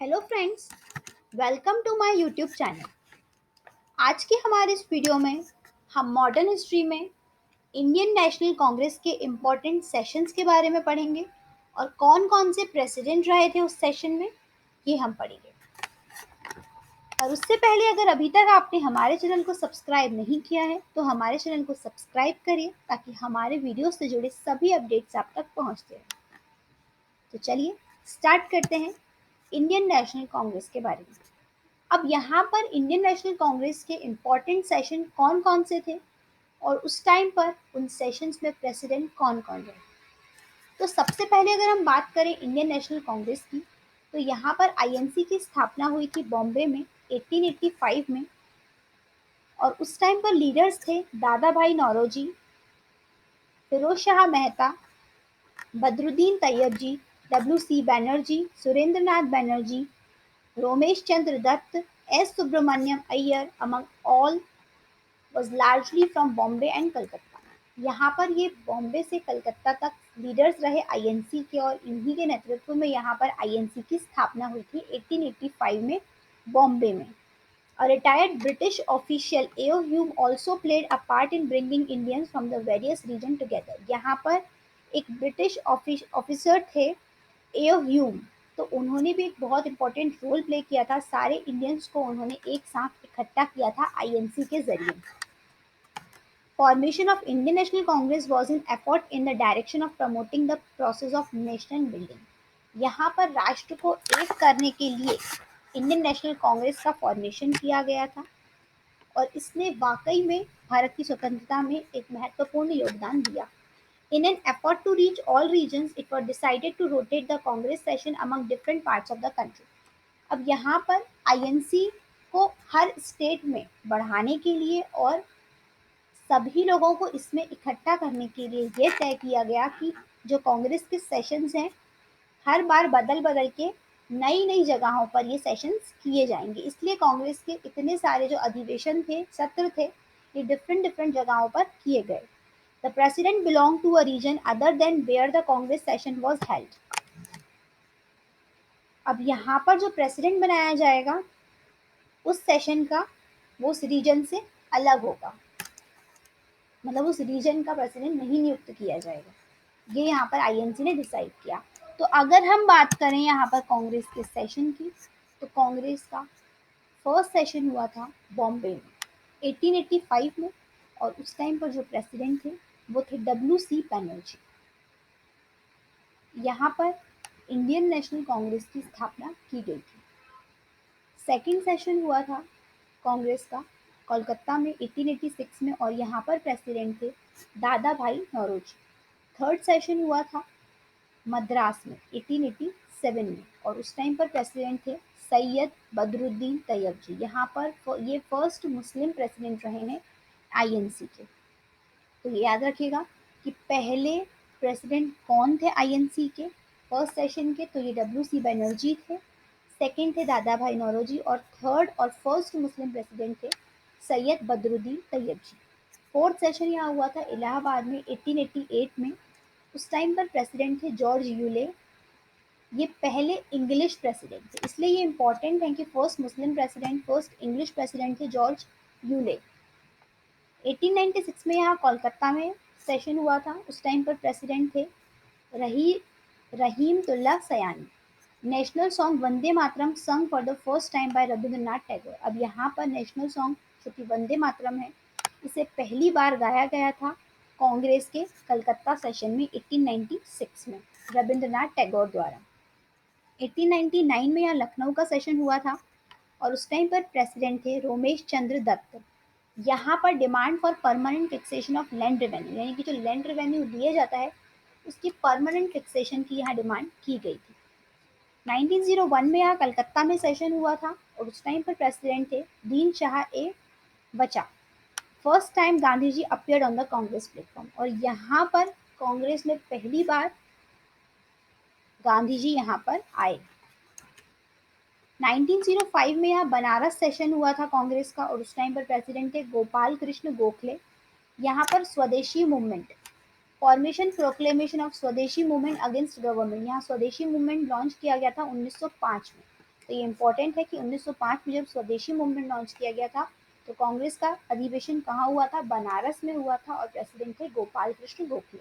Hello friends, welcome to my YouTube channel. आज के हमारे इस वीडियो में हम मॉडर्न हिस्ट्री में इंडियन नेशनल कांग्रेस के इम्पोर्टेंट सेशंस के बारे में पढ़ेंगे और कौन-कौन से प्रेसिडेंट रहे थे उस सेशन में, ये हम पढ़ेंगे। और उससे पहले अगर अभी तक आपने हमारे चैनल को सब्सक्राइब नहीं किया है तो हमारे चैनल को सब्सक्राइब करिए ताकि हमारे वीडियो से जुड़े सभी अपडेट्स आप तक पहुँचते रहें। तो चलिए स्टार्ट करते हैं इंडियन नेशनल कांग्रेस के बारे में। अब यहाँ पर इंडियन नेशनल कांग्रेस के इम्पोर्टेंट सेशन कौन कौन से थे और उस टाइम पर उन सेशंस में प्रेसिडेंट कौन कौन रहे। तो सबसे पहले अगर हम बात करें इंडियन नेशनल कांग्रेस की, तो यहाँ पर आईएनसी की स्थापना हुई थी बॉम्बे में 1885 में। और उस टाइम पर लीडर्स थे Dadabhai Naoroji, Pherozeshah Mehta, Badruddin Tyabji, W C. Banerjee, Surendranath Banerjee, Romesh Chandra Dutt, S Subramania Iyer among all was largely from Bombay and Calcutta. यहाँ पर ये बॉम्बे से कलकत्ता तक लीडर्स रहे आईएनसी के और इन्हीं के नेतृत्व में यहाँ पर आईएनसी की स्थापना हुई थी 1885 में बॉम्बे में। A retired British official A.O. Hume also played a part in bringing Indians from the various regions together। यहाँ पर एक ब्रिटिश ऑफिसर थे A.O. Hume, तो उन्होंने भी एक बहुत इंपॉर्टेंट रोल प्ले किया था। सारे इंडियंस को उन्होंने एक साथ इकट्ठा किया था आईएनसी के जरिए। Formation of Indian National Congress was an effort in the direction of promoting the process of nation building। यहाँ पर राष्ट्र को एक करने के लिए इंडियन नेशनल कांग्रेस का फॉर्मेशन किया गया था और इसने वाकई में भारत की स्वतंत्रता में एक महत्वपूर्ण योगदान दिया। In an effort to reach all regions, it was decided to rotate the Congress session among different parts of the country। अब यहाँ पर आईएनसी को हर स्टेट में बढ़ाने के लिए और सभी लोगों को इसमें इकट्ठा करने के लिए ये तय किया गया कि जो कांग्रेस के सेशंस हैं हर बार बदल बदल के नई नई जगहों पर ये सेशंस किए जाएंगे। इसलिए कांग्रेस के इतने सारे जो अधिवेशन थे, सत्र थे, ये डिफरेंट डिफरेंट जगहों पर किए गए। The president belong to a region other than where the Congress session was held. अब यहाँ पर जो प्रेसिडेंट बनाया जाएगा उस सेशन का वो उस रीजन से अलग होगा, मतलब उस रीजन का प्रेसिडेंट नहीं नियुक्त किया जाएगा। ये यहाँ पर आईएनसी ने डिसाइड किया। तो अगर हम बात करें यहाँ पर कांग्रेस के सेशन की, तो कांग्रेस का फर्स्ट सेशन हुआ था बॉम्बे में 1885 में और उस टाइम पर जो प्रेसिडेंट थे वो थे डब्ल्यू.सी. बैनर्जी। यहाँ पर इंडियन नेशनल कांग्रेस की स्थापना की गई थी। सेकेंड सेशन हुआ था कांग्रेस का कोलकाता में 1886 में और यहाँ पर प्रेसिडेंट थे Dadabhai Naoroji. Third session हुआ था मद्रास में 1887 में और उस टाइम पर प्रेसिडेंट थे सैयद बदरुद्दीन तैयब जी। यहाँ पर ये फर्स्ट मुस्लिम प्रेसिडेंट रहे हैं आईएनसी के। तो ये याद रखिएगा कि पहले प्रेसिडेंट कौन थे आईएनसी के फर्स्ट सेशन के, तो ये डब्ल्यू.सी. बैनर्जी थे। सेकंड थे दादा भाई नौरोजी और थर्ड और फर्स्ट मुस्लिम प्रेसिडेंट थे सैयद बदरुद्दीन तैयब जी। फोर्थ सेशन यहाँ हुआ था इलाहाबाद में 1888 में। उस टाइम पर प्रेसिडेंट थे जॉर्ज यूले। ये पहले इंग्लिश प्रेसिडेंट थे, इसलिए ये इंपॉर्टेंट है कि first Muslim president, first English president थे जॉर्ज यूले। 1896 में यहाँ कोलकाता में सेशन हुआ था। उस टाइम पर प्रेसिडेंट थे रहीमतुल्लाह सयानी। National song Vande Mataram sung for the first time by Rabindranath Tagore. अब यहाँ पर नेशनल सॉन्ग जो कि वंदे मातरम है, इसे पहली बार गाया गया था कांग्रेस के कलकत्ता सेशन में 1896 में रविंद्रनाथ टैगोर द्वारा। 1899 में यहाँ लखनऊ का सेशन हुआ था और उस टाइम पर प्रेसिडेंट थे रोमेश चंद्र दत्त। यहाँ पर demand for permanent fixation of land revenue, यानी कि जो लैंड रेवेन्यू दिया जाता है उसकी परमानेंट फिक्सेशन की यहाँ डिमांड की गई थी। 1901 में यहाँ कलकत्ता में सेशन हुआ था और उस टाइम पर प्रेसिडेंट थे दीन Shah E Wacha. First time Gandhi ji appeared on the Congress platform और यहाँ पर कांग्रेस में पहली बार गांधी जी यहाँ पर आए। 1905 में यहाँ बनारस सेशन हुआ था कांग्रेस का और उस टाइम पर प्रेसिडेंट थे गोपाल कृष्ण गोखले। यहाँ पर स्वदेशी मूवमेंट, फॉर्मेशन प्रोक्लेमेशन ऑफ स्वदेशी मूवमेंट अगेंस्ट गवर्नमेंट, यहाँ स्वदेशी मूवमेंट लॉन्च किया गया था 1905 में। तो ये इम्पोर्टेंट है कि 1905 में जब स्वदेशी मूवमेंट लॉन्च किया गया था तो कांग्रेस का अधिवेशन कहाँ हुआ था? बनारस में हुआ था और प्रेसिडेंट थे गोपाल कृष्ण गोखले।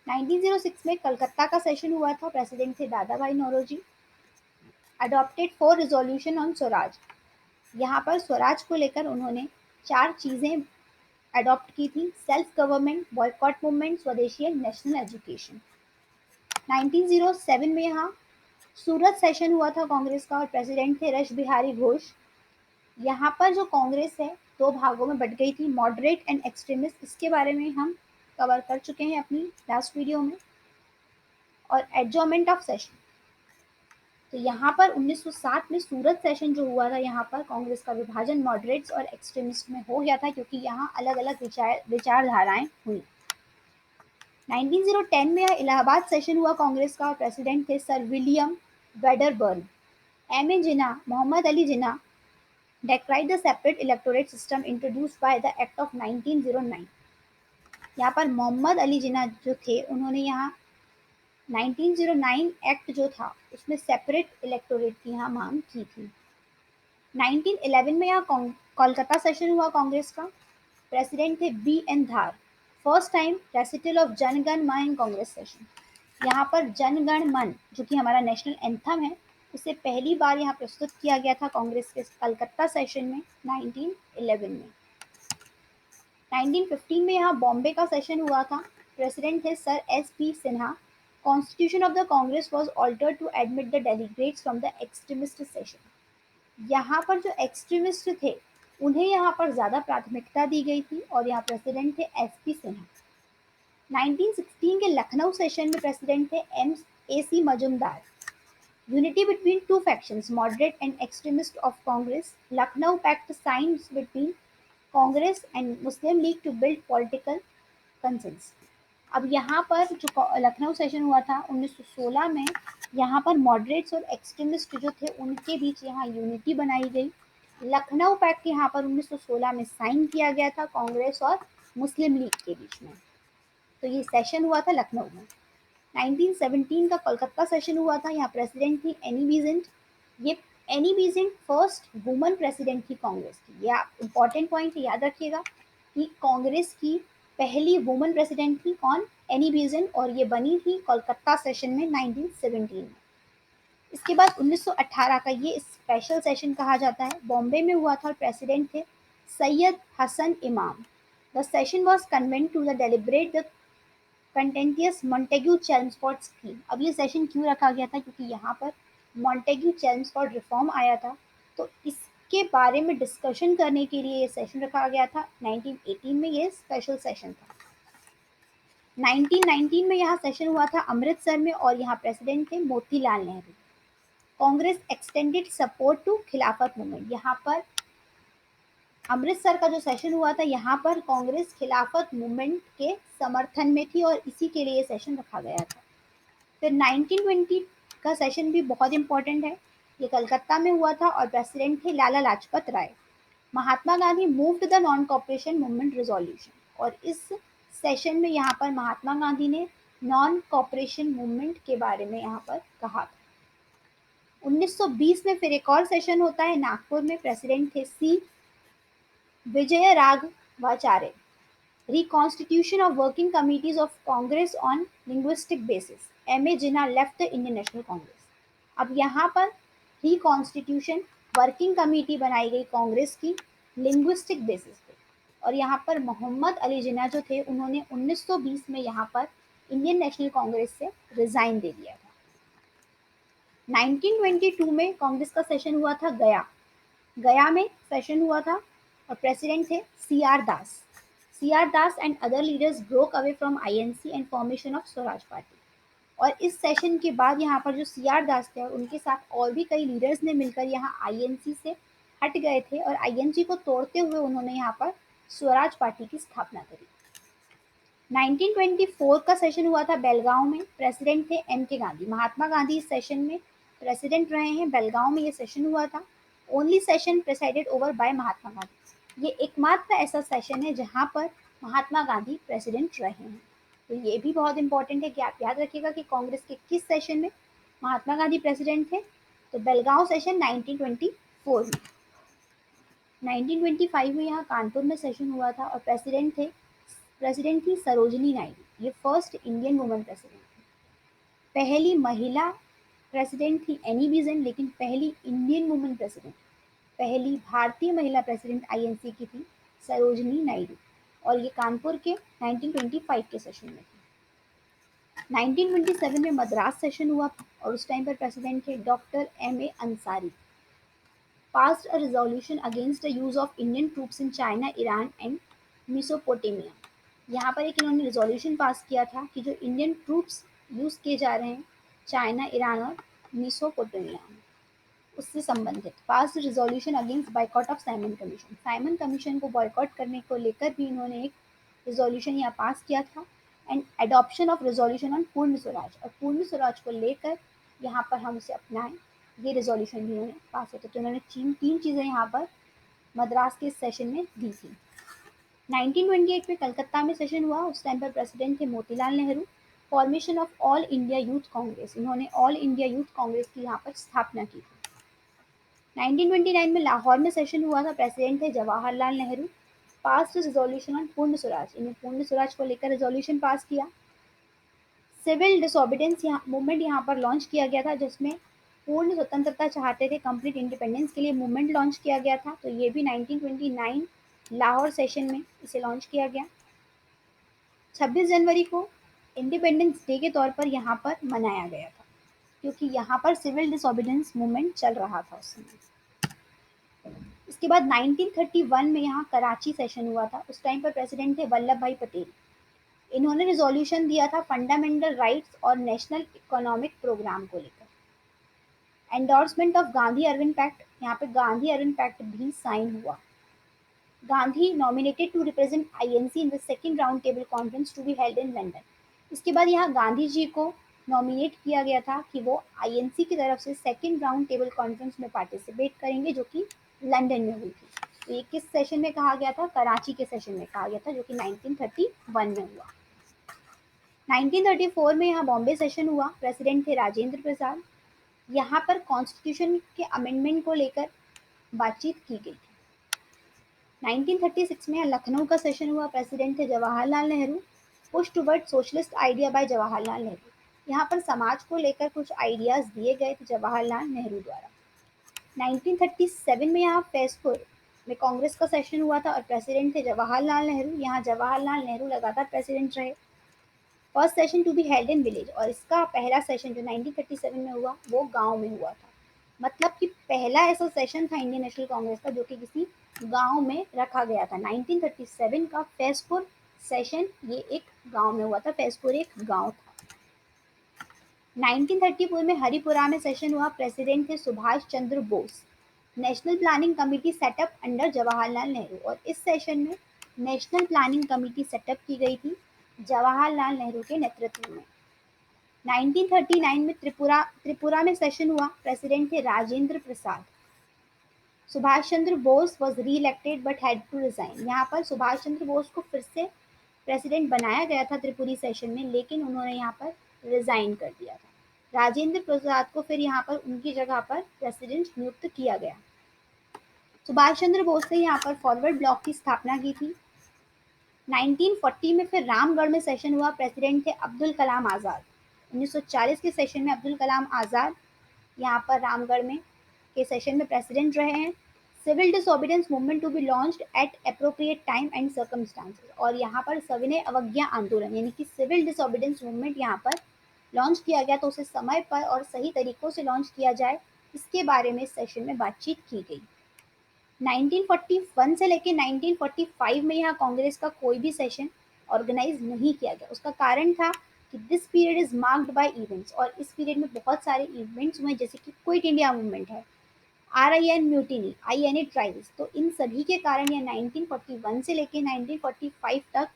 1906 में कलकत्ता का सेशन हुआ था, प्रेसिडेंट थे Dadabhai Naoroji. Adopted 4 resolution on Swaraj, यहाँ पर स्वराज को लेकर उन्होंने 4 चीजें अडॉप्ट की थी: सेल्फ गवर्नमेंट, बॉयकॉट मूवमेंट, स्वदेशी एंड नेशनल एजुकेशन। 1907 में यहाँ सूरत सेशन हुआ था कांग्रेस का और प्रेसिडेंट थे रश बिहारी घोष। यहाँ पर जो कांग्रेस है दो भागों में बट गई थी, मॉडरेट एंड एक्सट्रीमिस्ट, इसके बारे में हम कवर कर चुके हैं अपनी लास्ट वीडियो में। और एडजॉर्नमेंट ऑफ सेशन, तो यहाँ पर 1907 में सूरत सेशन जो हुआ था, यहाँ पर कांग्रेस का विभाजन मॉडरेट्स और एक्सट्रीमिस्ट में हो गया था क्योंकि यहाँ अलग अलग विचारधाराएं हुई। 1910 में इलाहाबाद सेशन हुआ कांग्रेस का और प्रेसिडेंट थे sir William Wedderburn. M A Jinnah, Mohammad Ali Jinnah decried the separate electorate system introduced by the Act of 1909। यहाँ पर मोहम्मद अली जिन्ना जो थे उन्होंने यहाँ 1909 एक्ट जो था उसमें सेपरेट इलेक्टोरेट की यहाँ मांग की थी। 1911 में यहाँ कोलकाता सेशन हुआ कांग्रेस का, प्रेसिडेंट थे B N Dhar. First time recital of Janagana Mana in Congress session, यहाँ पर जनगण मन जो कि हमारा नेशनल एंथम है उसे पहली बार यहाँ प्रस्तुत किया गया था कांग्रेस के कलकत्ता सेशन में 1911 में। 1915 में यहाँ बॉम्बे का सेशन हुआ था, प्रेसिडेंट थे sir S P Sinha. Constitution of the Congress was altered to admit the delegates from the extremist session. यहाँ पर जो एक्सट्रीमिस्ट थे उन्हें यहाँ पर ज़्यादा प्राथमिकता दी गई थी और यहाँ प्रेसिडेंट थे एस पी सिन्हा। 1916 के लखनऊ सेशन में प्रेसिडेंट थे M A C Majumdar. Unity between two factions, moderate and extremist of Congress, Lucknow pact signed between Congress and Muslim League to build political consensus. अब यहाँ पर जो लखनऊ सेशन हुआ था 1916 में, यहाँ पर मॉडरेट्स और एक्सट्रीमिस्ट जो थे उनके बीच यहाँ यूनिटी बनाई गई। लखनऊ पैक्ट यहाँ पर 1916 में साइन किया गया था कांग्रेस और मुस्लिम लीग के बीच में। तो ये सेशन हुआ था लखनऊ में। 1917 का कोलकाता सेशन हुआ था, यहाँ प्रेसिडेंट थी एनी बेसेंट। ये Annie Besant first woman president थी कांग्रेस की। ये इंपॉर्टेंट पॉइंट याद रखिएगा कि कांग्रेस की पहली वुमन प्रेसिडेंट थी कौन? एनी बेसेंट, और ये बनी थी कोलकाता सेशन में 1917 में। इसके बाद 1918 का ये स्पेशल सेशन कहा जाता है, बॉम्बे में हुआ था और प्रेसिडेंट थे Syed Hasan Imam. The session was convened to the deliberate the contentious Montagu Chelmsford scheme. अब ये सेशन क्यों रखा गया था? क्योंकि यहाँ पर मॉन्टेग्यू चेल्मस्फोर्ड रिफॉर्म आया था, तो इसके बारे में डिस्कशन करने के लिए ये सेशन रखा गया था। 1918 में ये स्पेशल सेशन था। 1919 में यहाँ सेशन हुआ था अमृतसर में और यहाँ प्रेसिडेंट थे Motilal Nehru. Congress extended support to Khilafat movement, यहाँ पर अमृतसर का जो सेशन हुआ था यहाँ पर कांग्रेस खिलाफत मूवमेंट के समर्थन में थी और इसी के लिए सेशन रखा गया था। फिर 1920 का सेशन भी बहुत इंपॉर्टेंट है, ये कलकत्ता में हुआ था और प्रेसिडेंट थे Lala Lajpat Rai. Mahatma Gandhi moved the non cooperation movement resolution, और इस सेशन में यहाँ पर महात्मा गांधी ने नॉन कॉपरेशन मूवमेंट के बारे में यहाँ पर कहा था। 1920 में फिर एक और सेशन होता है नागपुर में, प्रेसिडेंट थे सी विजय Raghavacharya. Reconstitution of working committees of Congress on linguistic basis, M.A. Jinnah left the Indian National Congress। अब यहाँ पर रिकॉन्स्टिट्यूशन वर्किंग कमेटी बनाई गई कांग्रेस की लिंग्विस्टिक बेसिस पे, और यहाँ पर मोहम्मद अली जिन्ना जो थे उन्होंने 1920 में यहाँ पर इंडियन नेशनल कांग्रेस से रिजाइन दे दिया था। 1922 में कांग्रेस का सेशन हुआ था गया में सेशन हुआ था और प्रेसिडेंट थे C R Das. C R Das and other leaders broke away from INC and formation of Swaraj party. और इस सेशन के बाद यहाँ पर जो सी आर दास थे और उनके साथ और भी कई लीडर्स ने मिलकर यहाँ आईएनसी से हट गए थे और आईएनसी को तोड़ते हुए उन्होंने यहाँ पर स्वराज पार्टी की स्थापना करी। 1924 का सेशन हुआ था बेलगांव में, प्रेसिडेंट थे एम के गांधी। महात्मा गांधी इस सेशन में प्रेसिडेंट रहे हैं। बेलगांव में ये सेशन हुआ था, only session presided over by Mahatma Gandhi. ये एकमात्र ऐसा सेशन है जहाँ पर महात्मा गांधी प्रेसिडेंट रहे हैं। तो ये भी बहुत इंपॉर्टेंट है कि आप याद रखिएगा कि कांग्रेस के किस सेशन में महात्मा गांधी प्रेसिडेंट थे। तो बेलगांव सेशन 1924 में। 1925 में यहाँ कानपुर में सेशन हुआ था और प्रेसिडेंट थी सरोजिनी नायडू। ये फर्स्ट इंडियन वुमन प्रेसिडेंट थी। पहली महिला प्रेसिडेंट थी एनी बेज़ंट, लेकिन पहली इंडियन वुमन प्रेसिडेंट, पहली भारतीय महिला प्रेसिडेंट आईएनसी की थी सरोजिनी नायडू, और ये कानपुर के 1925 के सेशन में थी। 1927 में मद्रास सेशन हुआ और उस टाइम पर प्रेसिडेंट थे doctor M A Ansari. passed a resolution against the use of Indian troops in China, Iran and Mesopotamia। यहाँ पर एक इन्होंने रिजोल्यूशन पास किया था कि जो इंडियन ट्रूप्स यूज़ किए जा रहे हैं चाइना, ईरान और मिसोपोटामिया में, उससे संबंधित pass resolution against boycott of Simon Commission. Simon Commission को बॉयकॉट करने को लेकर भी इन्होंने एक रिजोल्यूशन यहाँ पास किया था। And adoption of resolution on पूर्ण स्वराज, और पूर्ण स्वराज को लेकर यहाँ पर हम उसे अपनाएं, ये रिजोल्यूशन भी उन्होंने पास किया था। तो उन्होंने तीन चीज़ें यहाँ पर मद्रास के सेशन में दी थी। 1928 में कलकत्ता में सेशन हुआ, उस टाइम पर प्रेसिडेंट थे Motilal Nehru. Formation of all India youth Congress, इन्होंने ऑल इंडिया यूथ कांग्रेस की यहाँ पर स्थापना की थी। 1929 में लाहौर में सेशन हुआ था, प्रेसिडेंट थे जवाहरलाल नेहरू। पास रिजोल्यूशन ऑन पूर्ण स्वराज, इन्हें पूर्ण स्वराज को लेकर रिजोल्यूशन पास किया। सिविल डिसोबीडियंस मूवमेंट यहाँ पर लॉन्च किया गया था, जिसमें पूर्ण स्वतंत्रता चाहते थे, कंप्लीट इंडिपेंडेंस के लिए मूवमेंट लॉन्च किया गया था। तो ये भी 1929 लाहौर सेशन में इसे लॉन्च किया गया। 26 जनवरी को इंडिपेंडेंस डे के तौर पर यहाँ पर मनाया गया था, क्योंकि यहाँ पर सिविल डिसोबीडियंस मूवमेंट चल रहा था उस समय। इसके बाद 1931 में यहाँ कराची सेशन हुआ था, उस टाइम पर प्रेसिडेंट थे वल्लभ भाई पटेल। इन्होंने रिजोल्यूशन दिया था फंडामेंटल राइट्स और नेशनल इकोनॉमिक प्रोग्राम को लेकर। Endorsement of Gandhi Irwin pact, यहाँ पे गांधी अर्विन पैक्ट भी साइन हुआ। Gandhi nominated to represent INC in the second round table conference to be held in London. इसके बाद यहाँ गांधी जी को नॉमिनेट किया गया था कि वो आईएनसी की तरफ से सेकंड राउंड टेबल कॉन्फ्रेंस में पार्टिसिपेट करेंगे, जो कि लंदन में हुई थी। तो ये किस सेशन में कहा गया था? कराची के सेशन में कहा गया था, जो कि 1931 में हुआ। 1934 में यहाँ बॉम्बे सेशन हुआ, प्रेसिडेंट थे राजेंद्र प्रसाद। यहाँ पर कॉन्स्टिट्यूशन के अमेंडमेंट को लेकर बातचीत की गई थी। 1936 में लखनऊ का सेशन हुआ, प्रेसिडेंट थे Jawaharlal Nehru. Push toward socialist idea by Jawaharlal Nehru, यहाँ पर समाज को लेकर कुछ आइडियाज दिए गए थे जवाहरलाल नेहरू द्वारा। 1937 में यहाँ फैजपुर में कांग्रेस का सेशन हुआ था और प्रेसिडेंट थे जवाहरलाल नेहरू। यहाँ जवाहरलाल नेहरू लगातार प्रेसिडेंट रहे। First session to be held in village, और इसका पहला सेशन जो 1937 में हुआ वो गांव में हुआ था। मतलब कि पहला ऐसा सेशन था इंडियन नेशनल कांग्रेस का जो कि किसी गांव में रखा गया था। 1937 का फैजपुर सेशन ये एक गांव में हुआ था, फैजपुर एक गांव था। 1934 में हरिपुरा में सेशन हुआ, प्रेसिडेंट थे Subhash Chandra Bose. National planning committee setup under Jawaharlal Nehru, और इस सेशन में नेशनल प्लानिंग कमेटी सेटअप की गई थी जवाहरलाल नेहरू के नेतृत्व में। 1939 में त्रिपुरा में सेशन हुआ, प्रेसिडेंट थे Rajendra Prasad. Subhash Chandra Bose was re elected but had to resign, यहाँ पर सुभाष चंद्र बोस को फिर से प्रेसिडेंट बनाया गया था त्रिपुरी सेशन में, लेकिन उन्होंने यहाँ पर रिजाइन कर दिया था। राजेंद्र प्रसाद को फिर यहाँ पर उनकी जगह पर प्रेसिडेंट नियुक्त किया गया। सुभाष चंद्र बोस ने यहाँ पर फॉरवर्ड ब्लॉक की स्थापना की थी। 1940 में फिर रामगढ़ में सेशन हुआ, प्रेसिडेंट थे अब्दुल कलाम आज़ाद। 1940 के सेशन में अब्दुल कलाम आज़ाद यहाँ पर रामगढ़ में के सेशन में प्रेसिडेंट रहे हैं। Civil disobedience movement to be launched at appropriate time and circumstances, और यहाँ पर सविनय अवज्ञा आंदोलन यानी कि सिविल डिसोबीडियंस मूवमेंट यहाँ पर लॉन्च किया गया, तो उसे समय पर और सही तरीकों से लॉन्च किया जाए, इसके बारे में इस सेशन में बातचीत की गई। 1941 से लेकर 1945 में यहाँ कांग्रेस का कोई भी सेशन ऑर्गेनाइज नहीं किया गया। उसका कारण था कि this period is marked by events, और इस पीरियड में बहुत सारे इवेंट्स हुए, जैसे कि क्विट इंडिया मूवमेंट है, RIN म्यूटिनी, INA ट्रायल्स। तो इन सभी के कारण यह 1941 से लेकर 1945 तक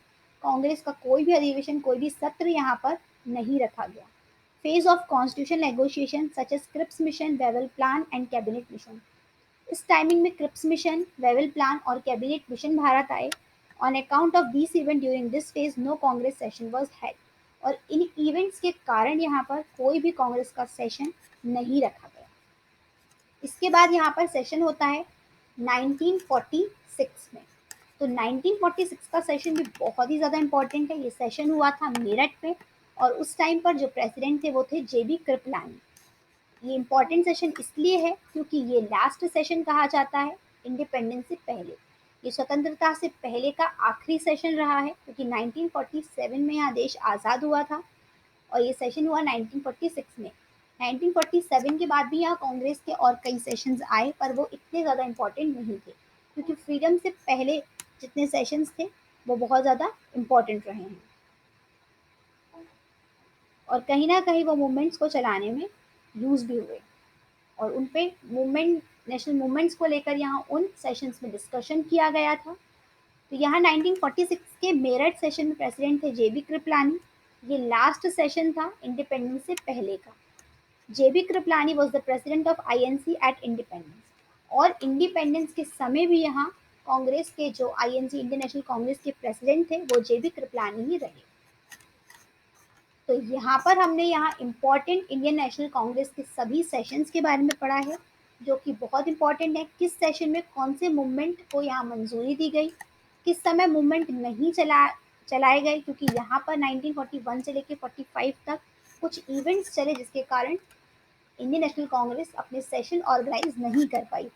कांग्रेस का कोई भी अधिवेशन, कोई भी सत्र यहाँ पर नहीं रखा गया। Phase of constitution negotiation such as Cripps mission, Wavell plan and cabinet mission. इस टाइमिंग में क्रिप्स मिशन, वेवल प्लान और कैबिनेट मिशन भारत आए। On account of this event during this phase no Congress session was held, और इन events के कारण यहाँ पर कोई भी कांग्रेस का सेशन नहीं रखा गया। इसके बाद यहाँ पर सेशन होता है 1946 में। तो 1946 का सेशन भी बहुत ही ज़्यादा इम्पोर्टेंट है। ये सेशन हुआ था मेरठ में और उस टाइम पर जो प्रेसिडेंट थे वो थे जेबी कृपलानी। ये इम्पोर्टेंट सेशन इसलिए है क्योंकि ये लास्ट सेशन कहा जाता है इंडिपेंडेंस से पहले। ये स्वतंत्रता से पहले का आखिरी सेशन रहा है क्योंकि 1947 में यहाँ देश आज़ाद हुआ था और ये सेशन हुआ 1946 में। 1947 के बाद भी यहाँ कांग्रेस के और कई सेशंस आए पर वो इतने ज़्यादा इम्पोर्टेंट नहीं थे क्योंकि फ्रीडम से पहले जितने सेशंस थे वो बहुत ज़्यादा इम्पोर्टेंट रहे हैं और कहीं ना कहीं वो मूवमेंट्स को चलाने में यूज़ भी हुए और उन पे मूवमेंट नेशनल मूवमेंट्स को लेकर यहाँ उन सेशंस में डिस्कशन किया गया था। तो यहाँ 1946 के मेरठ सेशन में प्रेसिडेंट थे जेबी कृपलानी। ये लास्ट सेशन था इंडिपेंडेंस से पहले का। J B Kripalani was the president of INC at independence और इंडिपेंडेंस के समय भी यहाँ कांग्रेस के जो आईएनसी इंडियन नेशनल कांग्रेस के प्रेसिडेंट थे वो जेबी कृपलानी ही रहे। तो यहाँ पर हमने यहाँ इम्पोर्टेंट इंडियन नेशनल कांग्रेस के सभी सेशंस के बारे में पढ़ा है जो कि बहुत इंपॉर्टेंट है। किस सेशन में कौन से मूवमेंट को यहाँ मंजूरी दी गई, किस समय मूवमेंट नहीं चलाए गए क्योंकि यहाँ पर 1941 से लेकर 45 तक कुछ इवेंट्स चले जिसके कारण इंडियन नेशनल कांग्रेस अपने सेशन ऑर्गेनाइज नहीं कर पाई।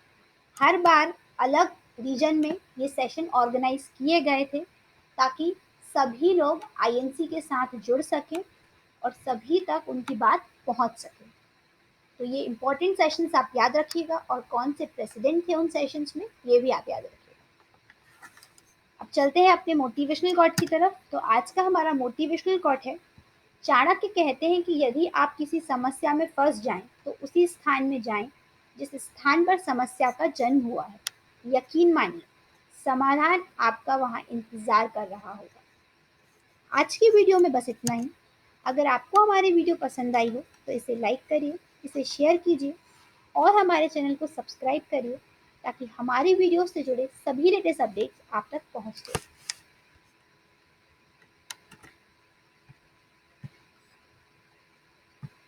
हर बार अलग रीजन में ये सेशन ऑर्गेनाइज किए गए थे ताकि सभी लोग आईएनसी के साथ जुड़ सकें और सभी तक उनकी बात पहुंच सके। तो ये इंपॉर्टेंट सेशंस आप याद रखिएगा और कौन से प्रेसिडेंट थे उन सेशंस में ये भी आप याद रखिएगा। अब चलते हैं अपने मोटिवेशनल कोट की तरफ। तो आज का हमारा मोटिवेशनल कोट है, चाणक्य कहते हैं कि यदि आप किसी समस्या में फंस जाएं तो उसी स्थान में जाएं जिस स्थान पर समस्या का जन्म हुआ है। यकीन मानिए समाधान आपका वहां इंतजार कर रहा होगा। आज की वीडियो में बस इतना ही। अगर आपको हमारी वीडियो पसंद आई हो तो इसे लाइक करिए, इसे शेयर कीजिए और हमारे चैनल को सब्सक्राइब करिए ताकि हमारी वीडियो से जुड़े सभी लेटेस्ट अपडेट्स आप तक पहुंचते।